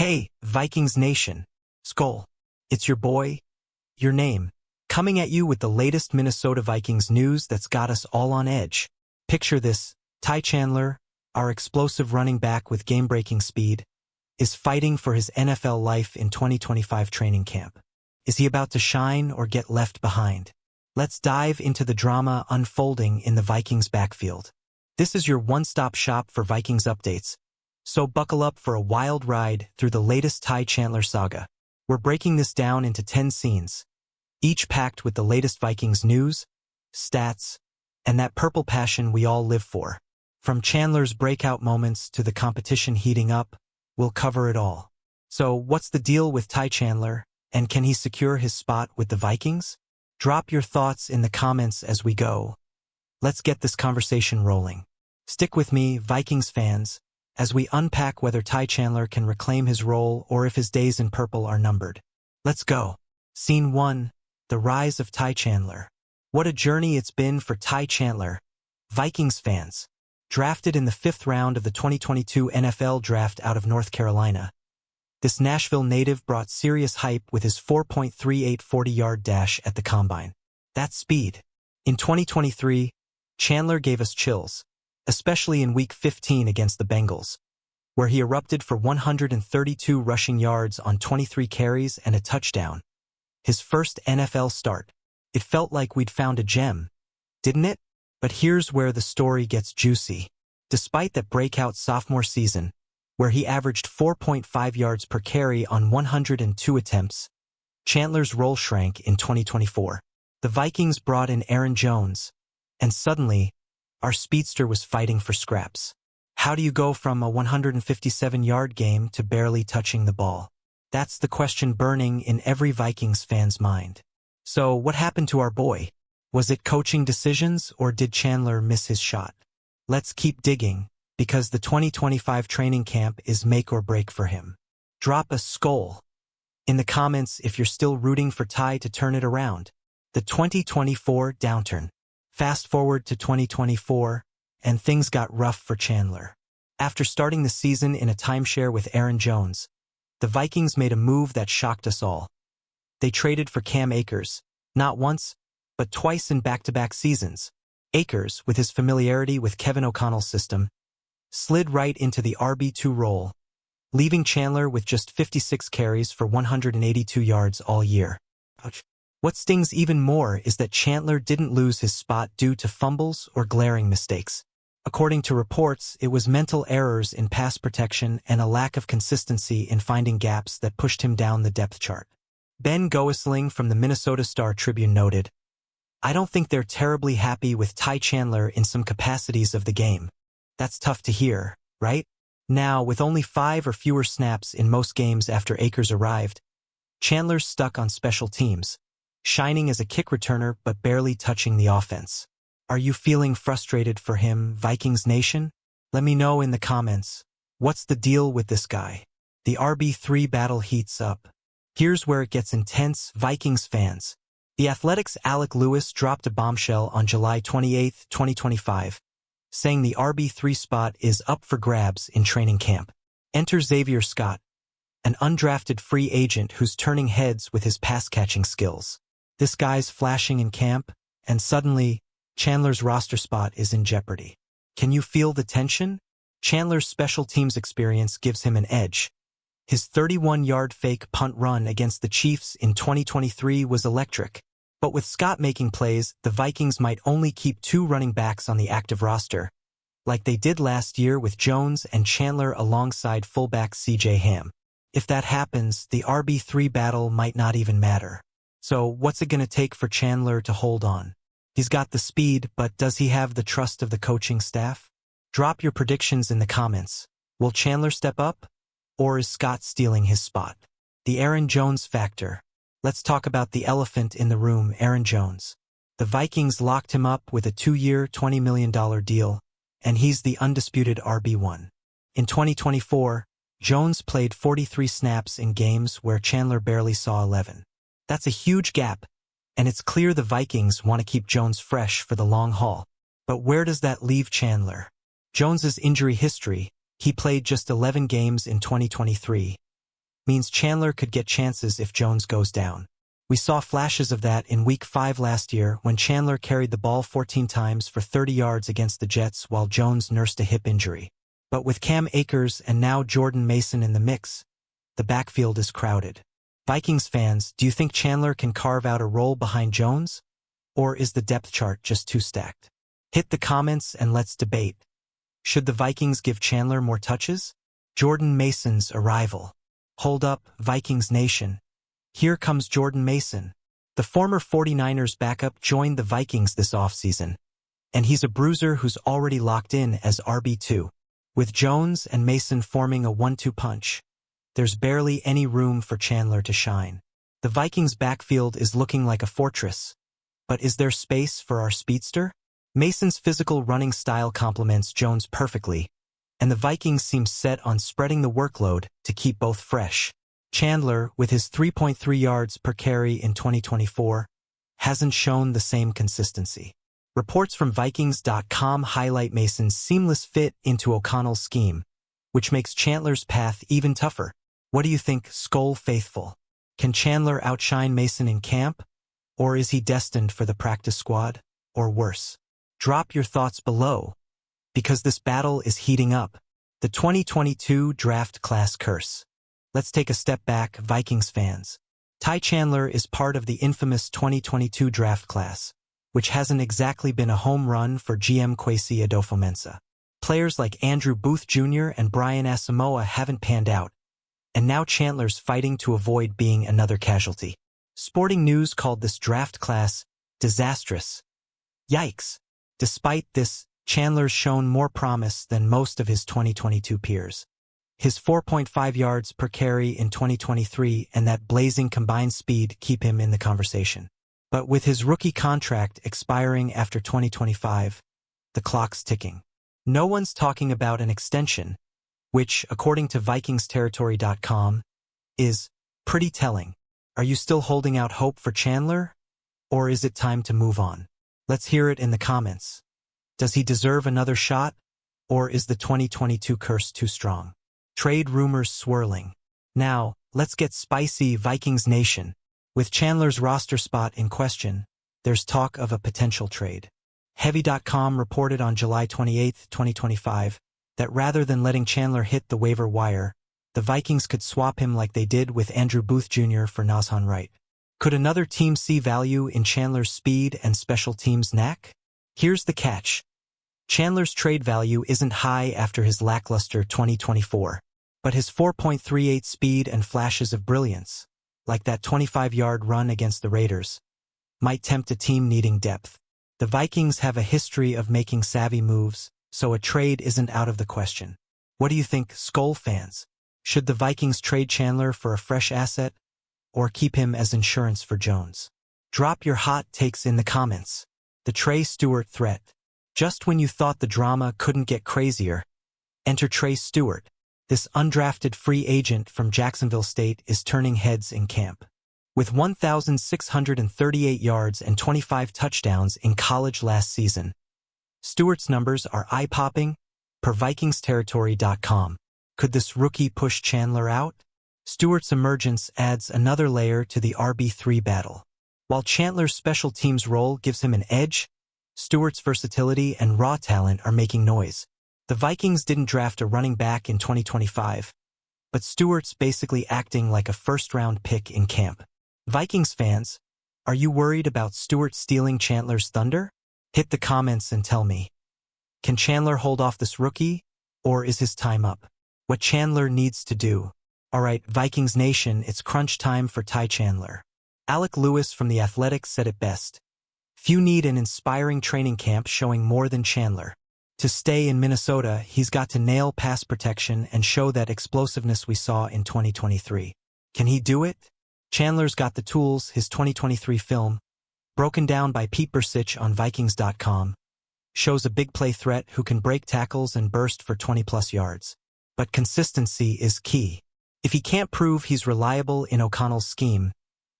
Hey, Vikings Nation. Skull. It's your boy, your name, coming at you with the latest Minnesota Vikings news that's got us all on edge. Picture this, Ty Chandler, our explosive running back with game-breaking speed, is fighting for his NFL life in 2025 training camp. Is he about to shine or get left behind? Let's dive into the drama unfolding in the Vikings backfield. This is your one-stop shop for Vikings updates, so buckle up for a wild ride through the latest Ty Chandler saga. We're breaking this down into 10 scenes, each packed with the latest Vikings news, stats, and that purple passion we all live for. From Chandler's breakout moments to the competition heating up, we'll cover it all. So what's the deal with Ty Chandler, and can he secure his spot with the Vikings? Drop your thoughts in the comments as we go. Let's get this conversation rolling. Stick with me, Vikings fans, as we unpack whether Ty Chandler can reclaim his role or if his days in purple are numbered. Let's go. Scene 1. The rise of Ty Chandler. What a journey it's been for Ty Chandler, Vikings fans. Drafted in the 5th round of the 2022 NFL Draft out of North Carolina, this Nashville native brought serious hype with his 4.38 40-yard dash at the Combine. That's speed. In 2023, Chandler gave us chills, especially in Week 15 against the Bengals, where he erupted for 132 rushing yards on 23 carries and a touchdown. His first NFL start. It felt like we'd found a gem, didn't it? But here's where the story gets juicy. Despite that breakout sophomore season, where he averaged 4.5 yards per carry on 102 attempts, Chandler's role shrank in 2024. The Vikings brought in Aaron Jones, and suddenly, our speedster was fighting for scraps. How do you go from a 157-yard game to barely touching the ball? That's the question burning in every Vikings fan's mind. So what happened to our boy? Was it coaching decisions or did Chandler miss his shot? Let's keep digging, because the 2025 training camp is make or break for him. Drop a skull in the comments if you're still rooting for Ty to turn it around. The 2024 downturn. Fast forward to 2024, and things got rough for Chandler. After starting the season in a timeshare with Aaron Jones, the Vikings made a move that shocked us all. They traded for Cam Akers, not once, but twice in back-to-back seasons. Akers, with his familiarity with Kevin O'Connell's system, slid right into the RB2 role, leaving Chandler with just 56 carries for 182 yards all year. Ouch. What stings even more is that Chandler didn't lose his spot due to fumbles or glaring mistakes. According to reports, it was mental errors in pass protection and a lack of consistency in finding gaps that pushed him down the depth chart. Ben Goesling from the Minnesota Star-Tribune noted, "I don't think they're terribly happy with Ty Chandler in some capacities of the game. That's tough to hear, right?" Now, with only 5 or fewer snaps in most games after Akers arrived, Chandler's stuck on special teams, shining as a kick returner but barely touching the offense. Are you feeling frustrated for him, Vikings Nation? Let me know in the comments. What's the deal with this guy? The RB3 battle heats up. Here's where it gets intense, Vikings fans. The Athletic's Alec Lewis dropped a bombshell on July 28, 2025, saying the RB3 spot is up for grabs in training camp. Enter Xavier Scott, an undrafted free agent who's turning heads with his pass-catching skills. This guy's flashing in camp, and suddenly, Chandler's roster spot is in jeopardy. Can you feel the tension? Chandler's special teams experience gives him an edge. His 31-yard fake punt run against the Chiefs in 2023 was electric. But with Scott making plays, the Vikings might only keep 2 running backs on the active roster, like they did last year with Jones and Chandler alongside fullback C.J. Ham. If that happens, the RB3 battle might not even matter. So what's it going to take for Chandler to hold on? He's got the speed, but does he have the trust of the coaching staff? Drop your predictions in the comments. Will Chandler step up? Or is Scott stealing his spot? The Aaron Jones factor. Let's talk about the elephant in the room, Aaron Jones. The Vikings locked him up with a 2-year, $20 million deal, and he's the undisputed RB1. In 2024, Jones played 43 snaps in games where Chandler barely saw 11. That's a huge gap, and it's clear the Vikings want to keep Jones fresh for the long haul. But where does that leave Chandler? Jones's injury history. He played just 11 games in 2023, means Chandler could get chances if Jones goes down. We saw flashes of that in Week 5 last year when Chandler carried the ball 14 times for 30 yards against the Jets while Jones nursed a hip injury. But with Cam Akers and now Jordan Mason in the mix, the backfield is crowded. Vikings fans, do you think Chandler can carve out a role behind Jones? Or is the depth chart just too stacked? Hit the comments and let's debate. Should the Vikings give Chandler more touches? Jordan Mason's arrival. Hold up, Vikings Nation. Here comes Jordan Mason. The former 49ers backup joined the Vikings this offseason, and he's a bruiser who's already locked in as RB2. With Jones and Mason forming a 1-2 punch, there's barely any room for Chandler to shine. The Vikings' backfield is looking like a fortress, but is there space for our speedster? Mason's physical running style complements Jones perfectly, and the Vikings seem set on spreading the workload to keep both fresh. Chandler, with his 3.3 yards per carry in 2024, hasn't shown the same consistency. Reports from Vikings.com highlight Mason's seamless fit into O'Connell's scheme, which makes Chandler's path even tougher. What do you think, Skol faithful? Can Chandler outshine Mason in camp? Or is he destined for the practice squad? Or worse? Drop your thoughts below, because this battle is heating up. The 2022 draft class curse. Let's take a step back, Vikings fans. Ty Chandler is part of the infamous 2022 draft class, which hasn't exactly been a home run for GM Kwesi Adofo-Mensah. Players like Andrew Booth Jr. and Brian Asamoah haven't panned out, and now Chandler's fighting to avoid being another casualty. Sporting News called this draft class disastrous. Yikes. Despite this, Chandler's shown more promise than most of his 2022 peers. His 4.5 yards per carry in 2023 and that blazing combined speed keep him in the conversation. But with his rookie contract expiring after 2025, the clock's ticking. No one's talking about an extension, which, according to VikingsTerritory.com, is pretty telling. Are you still holding out hope for Chandler? Or is it time to move on? Let's hear it in the comments. Does he deserve another shot? Or is the 2022 curse too strong? Trade rumors swirling. Now, let's get spicy, Vikings Nation. With Chandler's roster spot in question, there's talk of a potential trade. Heavy.com reported on July 28, 2025, that rather than letting Chandler hit the waiver wire, the Vikings could swap him like they did with Andrew Booth Jr. for Nazhan Wright. Could another team see value in Chandler's speed and special teams knack? Here's the catch. Chandler's trade value isn't high after his lackluster 2024, but his 4.38 speed and flashes of brilliance, like that 25-yard run against the Raiders, might tempt a team needing depth. The Vikings have a history of making savvy moves, so a trade isn't out of the question. What do you think, Skol fans? Should the Vikings trade Chandler for a fresh asset, or keep him as insurance for Jones? Drop your hot takes in the comments. The Trey Stewart threat. Just when you thought the drama couldn't get crazier, enter Trey Stewart. This undrafted free agent from Jacksonville State is turning heads in camp. With 1,638 yards and 25 touchdowns in college last season, Stewart's numbers are eye-popping, per VikingsTerritory.com. Could this rookie push Chandler out? Stewart's emergence adds another layer to the RB3 battle. While Chandler's special teams role gives him an edge, Stewart's versatility and raw talent are making noise. The Vikings didn't draft a running back in 2025, but Stewart's basically acting like a first-round pick in camp. Vikings fans, are you worried about Stewart stealing Chandler's thunder? Hit the comments and tell me. Can Chandler hold off this rookie, or is his time up? What Chandler needs to do. Alright, Vikings Nation, it's crunch time for Ty Chandler. Alec Lewis from The Athletic said it best. Few need an inspiring training camp showing more than Chandler. To stay in Minnesota, he's got to nail pass protection and show that explosiveness we saw in 2023. Can he do it? Chandler's got the tools. His 2023 film, broken down by Pete Bursich on Vikings.com, shows a big play threat who can break tackles and burst for 20-plus yards. But consistency is key. If he can't prove he's reliable in O'Connell's scheme,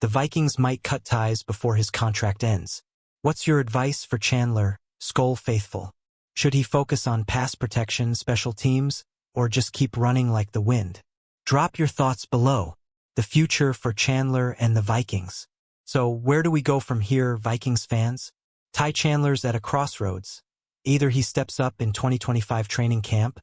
the Vikings might cut ties before his contract ends. What's your advice for Chandler, Skol faithful? Should he focus on pass protection, special teams, or just keep running like the wind? Drop your thoughts below. The future for Chandler and the Vikings. So where do we go from here, Vikings fans? Chandler's at a crossroads. Either he steps up in 2025 training camp,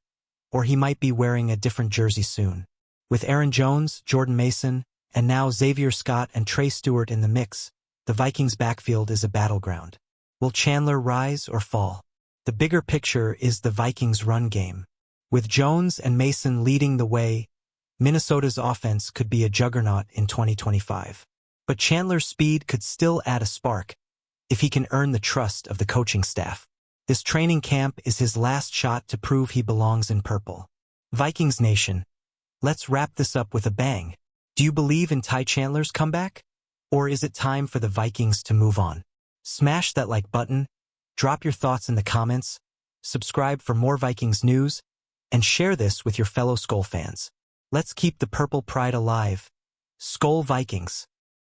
or he might be wearing a different jersey soon. With Aaron Jones, Jordan Mason, and now Xavier Scott and Trey Stewart in the mix, the Vikings' backfield is a battleground. Will Chandler rise or fall? The bigger picture is the Vikings' run game. With Jones and Mason leading the way, Minnesota's offense could be a juggernaut in 2025. But Chandler's speed could still add a spark if he can earn the trust of the coaching staff. This training camp is his last shot to prove he belongs in purple. Vikings Nation, let's wrap this up with a bang. Do you believe in Chandler's comeback? Or is it time for the Vikings to move on? Smash that like button, drop your thoughts in the comments, subscribe for more Vikings news, and share this with your fellow Skol fans. Let's keep the purple pride alive. Skol Vikings!